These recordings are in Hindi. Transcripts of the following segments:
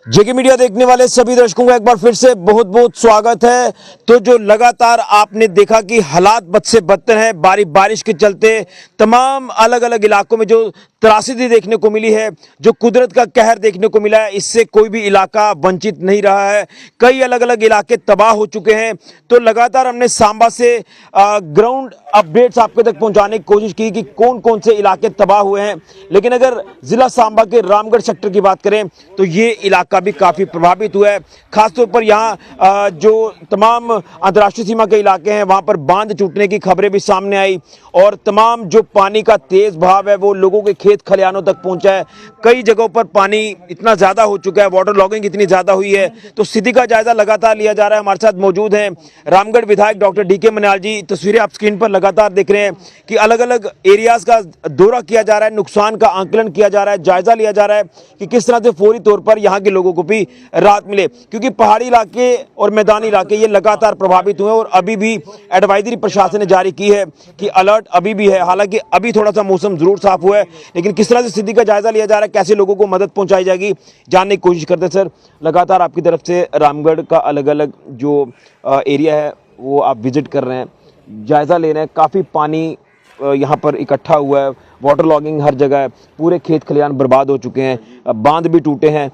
जेके मीडिया देखने वाले सभी दर्शकों का एक बार फिर से बहुत बहुत स्वागत है। तो जो लगातार आपने देखा कि हालात बद से बदतर है, बारिश के चलते तमाम अलग अलग इलाकों में जो त्रासदी देखने को मिली है, जो कुदरत का कहर देखने को मिला है, इससे कोई भी इलाका वंचित नहीं रहा है। कई अलग अलग इलाके तबाह हो चुके हैं। तो लगातार हमने सांबा से ग्राउंड अपडेट्स आपके तक पहुंचाने की कोशिश की कि कौन कौन से इलाके तबाह हुए हैं। लेकिन अगर जिला सांबा के रामगढ़ सेक्टर की बात करें तो ये इलाका भी काफ़ी प्रभावित हुआ है। खासतौर पर यहाँ जो तमाम अंतर्राष्ट्रीय सीमा के इलाके हैं वहाँ पर बांध टूटने की खबरें भी सामने आई और तमाम जो पानी का तेज बहाव है वो लोगों के खेत खलिहानों तक पहुँचा है। कई जगहों पर पानी इतना ज़्यादा हो चुका है, वाटर लॉगिंग इतनी ज़्यादा हुई है। तो स्थिति का जायजा लगातार लिया जा रहा है। हमारे साथ मौजूद हैं रामगढ़ विधायक डॉक्टर डीके मन्याल जी। तस्वीरें आप स्क्रीन पर लगातार देख रहे हैं कि अलग अलग एरियाज का दौरा किया जा रहा है, नुकसान का आंकलन किया जा रहा है, जायजा लिया जा रहा है कि किस तरह से फौरी तौर पर यहाँ के लोगों को भी राहत मिले, क्योंकि पहाड़ी इलाके और मैदानी इलाके ये लगातार प्रभावित हुए और अभी भी एडवाइजरी प्रशासन ने जारी की है कि अलर्ट अभी भी है। हालांकि अभी थोड़ा सा मौसम जरूर साफ हुआ है, लेकिन किस तरह से स्थिति का जायजा लिया जा रहा है, कैसे लोगों को मदद पहुंचाई जाएगी, जानने की कोशिश करते हैं। सर, लगातार आपकी तरफ से रामगढ़ का अलग अलग जो एरिया है वो आप विजिट कर रहे हैं, जायजा ले रहे हैं। काफ़ी पानी यहाँ पर इकट्ठा हुआ है, वाटर लॉगिंग हर जगह है, पूरे खेत खलिहान बर्बाद हो चुके हैं, बांध भी टूटे हैं।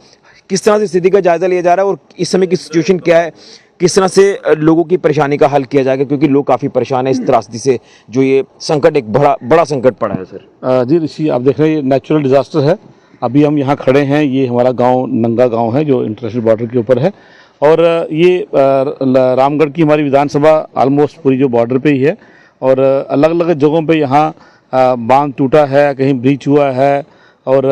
किस तरह से स्थिति का जायजा लिया जा रहा है और इस समय की सिचुएशन क्या है, किस तरह से लोगों की परेशानी का हल किया जाएगा, क्योंकि लोग काफ़ी परेशान है इस त्रासदी से, जो ये संकट एक बड़ा संकट पड़ा है। सर जी ऋषि, आप देख रहे हैं ये नेचुरल डिज़ास्टर है। अभी हम यहाँ खड़े हैं, ये हमारा गांव नंगा गांव है जो इंटरनेशनल बॉर्डर के ऊपर है और ये रामगढ़ की हमारी विधानसभा ऑलमोस्ट पूरी जो बॉर्डर पे ही है और अलग अलग जगहों पे यहाँ बांध टूटा है, कहीं ब्रीच हुआ है और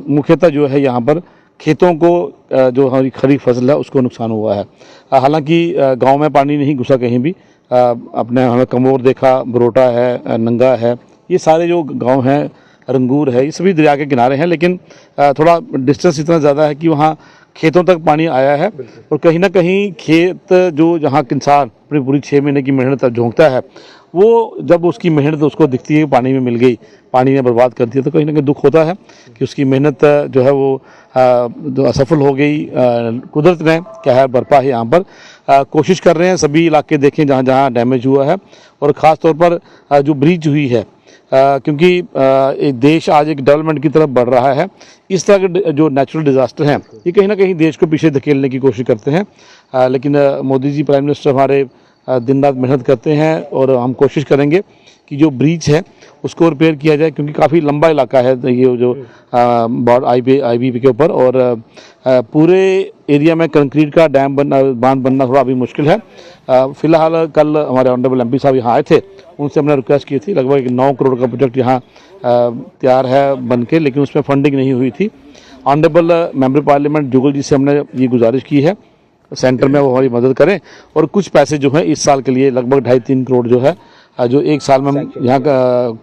मुख्यतः जो है यहाँ पर खेतों को जो हमारी खरीफ फसल है उसको नुकसान हुआ है। हालांकि गांव में पानी नहीं घुसा कहीं भी। अपने हमें कमोर देखा, बरोटा है, नंगा है, ये सारे जो गांव हैं, रंगूर है, ये सभी दरिया के किनारे हैं, लेकिन थोड़ा डिस्टेंस इतना ज़्यादा है कि वहाँ खेतों तक पानी आया है और कहीं ना कहीं खेत जो जहाँ किसान अपनी पूरी 6 महीने की मेहनत झोंकता है, वो जब उसकी मेहनत उसको दिखती है कि पानी में मिल गई, पानी ने बर्बाद कर दिया, तो कहीं ना कहीं दुख होता है कि उसकी मेहनत जो है वो जो असफल हो गई। कुदरत ने कहर बरपा है यहाँ पर। कोशिश कर रहे हैं सभी इलाके देखें जहाँ जहाँ डैमेज हुआ है और ख़ास तौर पर जो ब्रीच हुई है, क्योंकि एक देश आज एक डेवलपमेंट की तरफ बढ़ रहा है। इस तरह के जो नेचुरल डिज़ास्टर हैं ये कहीं ना कहीं देश को पीछे धकेलने की कोशिश करते हैं, लेकिन मोदी जी प्राइम मिनिस्टर हमारे दिन रात मेहनत करते हैं और हम कोशिश करेंगे कि जो ब्रीच है उसको रिपेयर किया जाए, क्योंकि काफ़ी लंबा इलाका है ये जो IBP के ऊपर और पूरे एरिया में कंक्रीट का बांध बनना थोड़ा अभी मुश्किल है। फिलहाल कल हमारे ऑनरेबल MP साहब यहाँ आए थे, उनसे हमने रिक्वेस्ट की थी, लगभग 9 करोड़ का प्रोजेक्ट यहाँ तैयार है बन के, लेकिन उसमें फंडिंग नहीं हुई थी। ऑनरेबल मेंबर पार्लियामेंट जुगल जी से हमने ये गुजारिश की है सेंटर में वो हमारी मदद करें और कुछ पैसे जो है इस साल के लिए लगभग 2.5-3 करोड़ जो है जो एक साल में हम यहाँ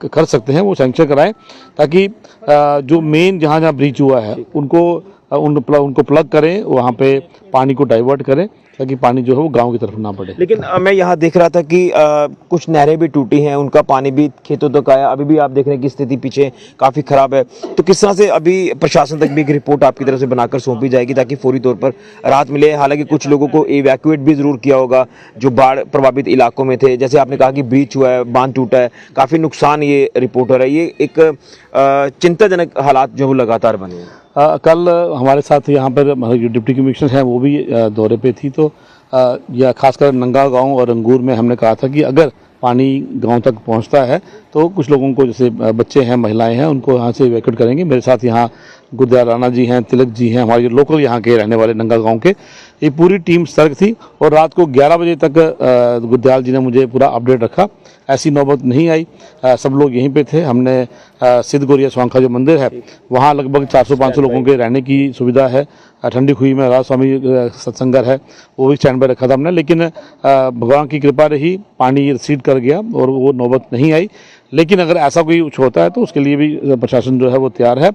कर सकते हैं वो सैंक्शन कराएं, ताकि जो मेन जहाँ जहाँ ब्रीच हुआ है उनको प्लग करें, वहाँ पे पानी को डाइवर्ट करें ताकि पानी जो है वो गांव की तरफ ना बढ़े। लेकिन मैं यहाँ देख रहा था कि कुछ नहरें भी टूटी हैं, उनका पानी भी खेतों तक आया। अभी भी आप देख रहे हैं कि स्थिति पीछे काफ़ी ख़राब है। तो किस तरह से अभी प्रशासन तक भी एक रिपोर्ट आपकी तरफ से बनाकर सौंपी जाएगी ताकि फौरी तौर पर राहत मिले? हालांकि कुछ लोगों को इवैक्यूएट भी ज़रूर किया होगा जो बाढ़ प्रभावित इलाकों में थे। जैसे आपने कहा कि ब्रीच हुआ है, बांध टूटा है, काफ़ी नुकसान ये रिपोर्ट हो रहा है। ये एक चिंताजनक हालात जो लगातार बने हैं। कल हमारे साथ यहाँ पर हमारे जो डिप्टी कमिश्नर हैं वो भी दौरे पे थी, तो या खासकर नंगा गांव और अंगूर में हमने कहा था कि अगर पानी गांव तक पहुंचता है तो कुछ लोगों को, जैसे बच्चे हैं, महिलाएं हैं, उनको यहाँ से इवैक्यूएट करेंगे। मेरे साथ यहाँ गुरदयाल राणा जी हैं, तिलक जी हैं, हमारे लोकल यहाँ के रहने वाले नंगा गांव के। ये पूरी टीम सतर्क थी और रात को 11 बजे तक गुरदयाल जी ने मुझे पूरा अपडेट रखा। ऐसी नौबत नहीं आई, सब लोग यहीं पे थे। हमने सिद्ध गोरिया स्वांखा जो मंदिर है वहाँ लगभग 400-500 लोगों के रहने की सुविधा है। ठंडी खुई में राधा स्वामी सत्संगर है, वो भी स्टैंड पर रखा था हमने, लेकिन भगवान की कृपा रही, पानी रिसीड कर गया और वो नौबत नहीं आई। लेकिन अगर ऐसा कोई कुछ होता है तो उसके लिए भी प्रशासन जो है वो तैयार है।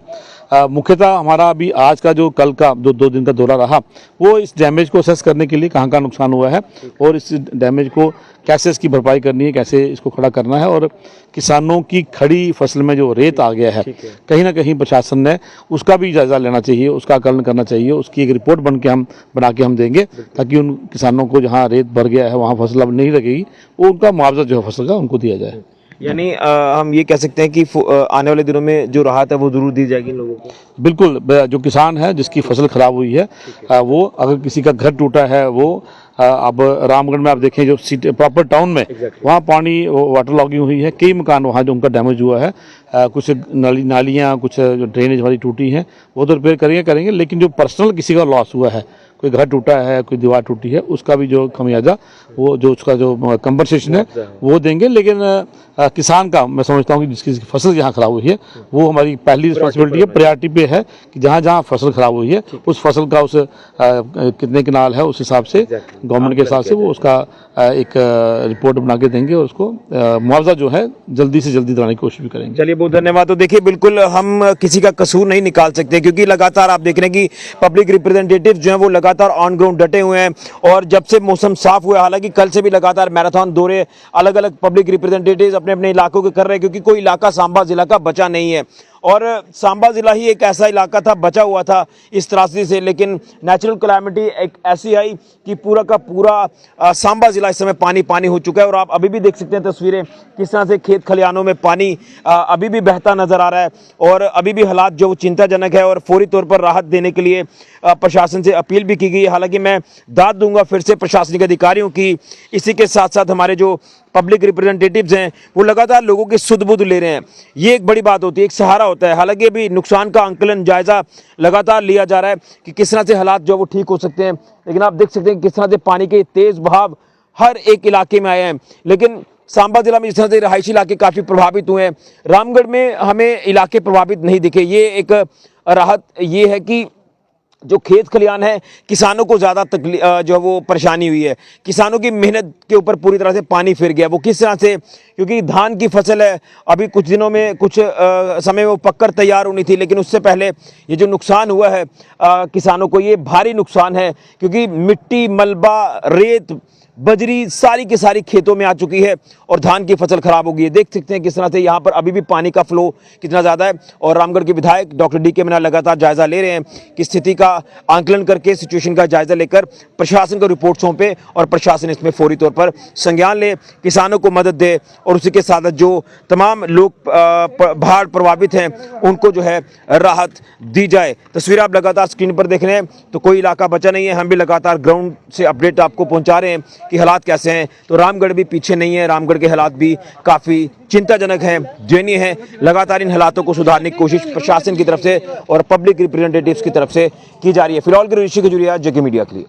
मुख्यतः हमारा अभी आज का जो कल का जो 2 दिन का दौरा रहा वो इस डैमेज को असेस करने के लिए कहाँ नुकसान हुआ है और इस डैमेज को कैसे इसकी भरपाई करनी है, कैसे इसको खड़ा करना है, और किसानों की खड़ी फसल में जो रेत आ गया है कहीं ना कहीं प्रशासन ने उसका भी जायजा लेना चाहिए, उसका आकलन करना चाहिए। उसकी एक रिपोर्ट बना के हम देंगे ताकि उन किसानों को जहाँ रेत भर गया है वहाँ फसल अब नहीं लगेगी, वो उनका मुआवजा जो है फसल का उनको दिया जाए। यानी हम ये कह सकते हैं कि आने वाले दिनों में जो राहत है वो जरूर दी जाएगी इन लोगों को। बिल्कुल, जो किसान है जिसकी फसल खराब हुई है वो अगर किसी का घर टूटा है वो अब रामगढ़ में आप देखें जो सिटी प्रॉपर टाउन में वहाँ पानी वाटर लॉगिंग हुई है, कई मकान वहाँ जो उनका डैमेज हुआ है, कुछ नालियाँ कुछ जो ड्रेनेज वाली टूटी हैं वो तो रिपेयर करेंगे, लेकिन जो पर्सनल किसी का लॉस हुआ है, कोई घर टूटा है, कोई दीवार टूटी है, उसका भी जो खमियाजा वो जो उसका जो कंपनसेशन है वो देंगे। लेकिन किसान का मैं समझता हूँ कि जिसकी फसल जहाँ खराब हुई है वो हमारी पहली रिस्पॉन्सिबिलिटी है, प्रायोरिटी पे है कि जहाँ जहाँ फसल खराब हुई है उस फसल का उस कितने किनाल है उस हिसाब से गवर्नमेंट के हिसाब से वो उसका एक रिपोर्ट बना के देंगे और उसको मुआवजा जो है जल्दी से जल्दी दिलाने की कोशिश भी करेंगे। चलिए, बहुत धन्यवाद। तो देखिए, बिल्कुल हम किसी का कसूर नहीं निकाल सकते क्योंकि लगातार आप देख रहे हैं कि पब्लिक रिप्रेजेंटेटिव जो हैं वो लगातार ऑन ग्राउंड डटे हुए हैं और जब से मौसम साफ हुआ, हालांकि कल से भी लगातार मैराथन दौरे अलग अलग पब्लिक रिप्रेजेंटेटिव अपने अपने इलाकों के कर रहे हैं क्योंकि कोई इलाका सांबा जिला का बचा नहीं है और सांबा जिला ही एक ऐसा इलाका था बचा हुआ था इस त्रासदी से। लेकिन नेचुरल कैलामिटी एक ऐसी आई कि पूरा का पूरा सांबा जिला इस समय पानी पानी हो चुका है और आप अभी भी देख सकते हैं तस्वीरें किस तरह से खेत खलिहानों में पानी अभी भी बहता नजर आ रहा है और अभी भी हालात जो चिंताजनक है और फौरी तौर पर राहत देने के लिए प्रशासन से अपील भी की गई। हालांकि मैं दाद दूंगा फिर से प्रशासनिक अधिकारियों की, इसी के साथ साथ हमारे जो पब्लिक रिप्रेजेंटेटिव्स हैं वो लगातार लोगों की सुध बुध ले रहे हैं। ये एक बड़ी बात होती है, एक सहारा होता है। हालांकि अभी नुकसान का आंकलन जायजा लगातार लिया जा रहा है कि किस तरह से हालात जो वो ठीक हो सकते हैं, लेकिन आप देख सकते हैं किस तरह से पानी के तेज बहाव हर एक इलाके में आए हैं। लेकिन सांबा जिला में जिस तरह से रहायशी इलाके काफी प्रभावित हुए हैं, रामगढ़ में हमें इलाके प्रभावित नहीं दिखे। ये एक राहत ये है कि जो खेत खलिहान है किसानों को ज़्यादा तकलीफ जो वो परेशानी हुई है, किसानों की मेहनत के ऊपर पूरी तरह से पानी फिर गया। वो किस तरह से, क्योंकि धान की फसल है, अभी कुछ दिनों में कुछ समय में वो पककर तैयार होनी थी, लेकिन उससे पहले ये जो नुकसान हुआ है किसानों को, ये भारी नुकसान है क्योंकि मिट्टी, मलबा, रेत, बजरी सारी की सारी खेतों में आ चुकी है और धान की फसल खराब हो गई है। देख सकते हैं किस तरह से यहाँ पर अभी भी पानी का फ्लो कितना ज़्यादा है और रामगढ़ के विधायक डॉक्टर डी.के. मीना लगातार जायजा ले रहे हैं कि स्थिति का आंकलन करके सिचुएशन का जायजा लेकर प्रशासन को रिपोर्ट सौंपे और प्रशासन इसमें फौरी तौर पर संज्ञान ले, किसानों को मदद दे और उसी के साथ जो तमाम लोग बाढ़ प्रभावित हैं उनको जो है राहत दी जाए। तस्वीर आप लगातार स्क्रीन पर देख रहे हैं, तो कोई इलाका बचा नहीं है। हम भी लगातार ग्राउंड से अपडेट आपको पहुंचा रहे हैं कि हालात कैसे हैं। तो रामगढ़ भी पीछे नहीं है, रामगढ़ के हालात भी काफ़ी चिंताजनक हैं, दयनीय हैं। लगातार इन हालातों को सुधारने की कोशिश प्रशासन की तरफ से और पब्लिक रिप्रेजेंटेटिव्स की तरफ से की जा रही है। फिलहाल के ऋषि खजुरिया, जगे मीडिया के लिए।